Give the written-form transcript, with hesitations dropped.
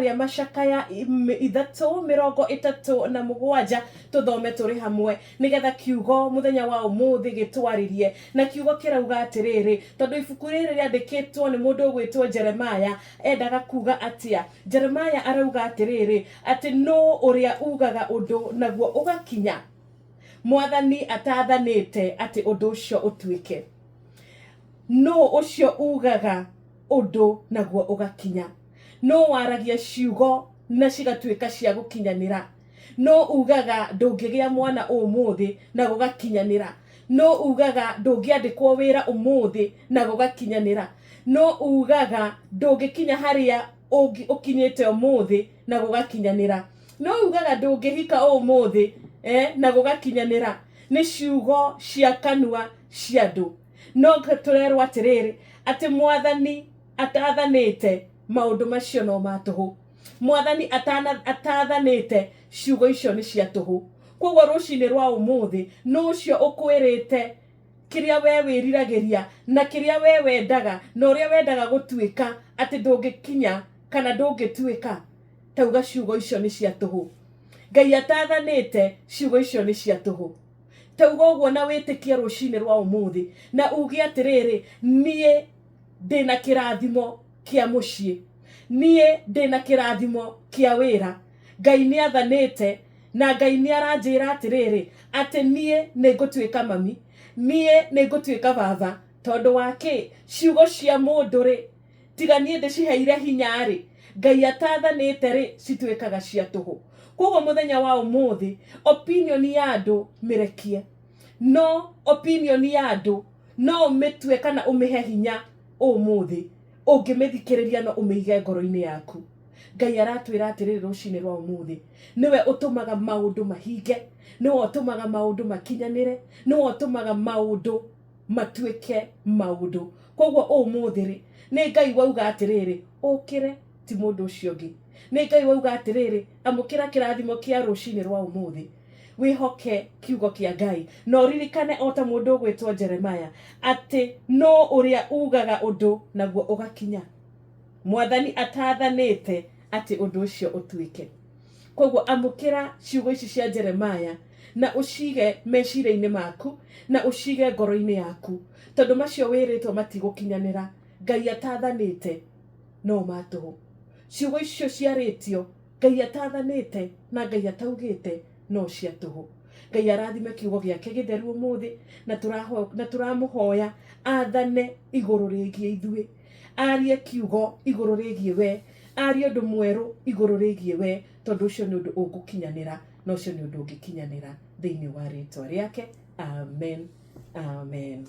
rĩa macakaya 3:37 tuthome turi hamwe nigetha kiugo muthenya wa umuthi gitwaririe na kiugo kirauga atiriri tondu ibuku riri riandikitwo ni mundu ugwitwo Jeremiah endaga kuga atia. Jeremiah arauga atiriri ati no uria ugaga undu naguo ugakinya, Mwathani atathanite ati undu ucio utuike. No ucio ugaga undu naguo ugakinya, no waragia ciugo na cigatuika cia gukinyanira. No ugaga ndungigia mwana umuthi na gugakinyanira. No ugaga ndungiandikwo wira umuthi na gugakinyanira. No ugaga ndungikinya haria ukinyite umuthi na gugakinyanira. No ugaga ndungihika umuthi na gugakinyanira. Ni ciugo cia kanua cia andu. No turerwo atiriri ati Mwathani atathanite maundu macio no matuhu. Mwathani atathanite ciugo icio ni cia tuhu. Koguo rucini rwa umuthi no ucio ukwirite kiria we wiriragiria na kiria we wendaga na uria wendaga gutuika ati ndungikinya kana ndungituika, tauga ciugo icio ni cia tuhu. Ngai atathanite ciugo icio ni cia tuhu. Tauga uguo na witikie rucini rwa umuthi na ugie atiriri nie ndina kirathimo kia mucii, nie ndina kirathimo kia wira. Ngai ni athanite na Ngai ni aranjira atiriri ati nie ningutuika mami, nie ningutuika baba tondu waki ciugo cia mundu ri tiga nie ndiciheire hinya ri Ngai atathanite ri cituikaga cia tuhu. Koguo muthenya wa umuthi opinion ya andu mirekie, no opinion ya andu no umitue kana umihe hinya umuthi ungimithikiriria no umiige ngoro-ini yaku. Ngai aratwira atiriri rucini rwa umuthi niwe utumaga maundu mahinge, niwe utumaga maundu makinyanire, niwe utumaga maundu matuike maundu. Koguo umuthi ri ni Ngai wauga atiriri ukire ti mundu ucio ngi. Ni Ngai wauga atiriri amukira kirathimo kia rucini rwa umuthi, wihoke kiugo kia Ngai no ririkane ota mundu ugwitwo Jeremiah ati no uria ugaga undu naguo ugakinya. Mwathani atathanite ati undu ucio utuike. Koguo amukira ciugo ici cia Jeremiah na ucige meciria-ini maku na ucige ngoro-ini yaku tondu macio wiritwo matigukinyanira. Ngai atathanite no matuhu. Ciugo icio ciaritio Ngai atathanite na Ngai ataugite no cia tuhu. Ngai arathime kiugo giake githeru umuthi na turamuhoya athane iguru rigie ithui, arie kiugo iguru rigie we, arie undu mweru iguru rigie we tondu ucio ni undu ungukinyanira no ucio ni undu ungikinyanira thiini wa ritwa riake. Amen, amen.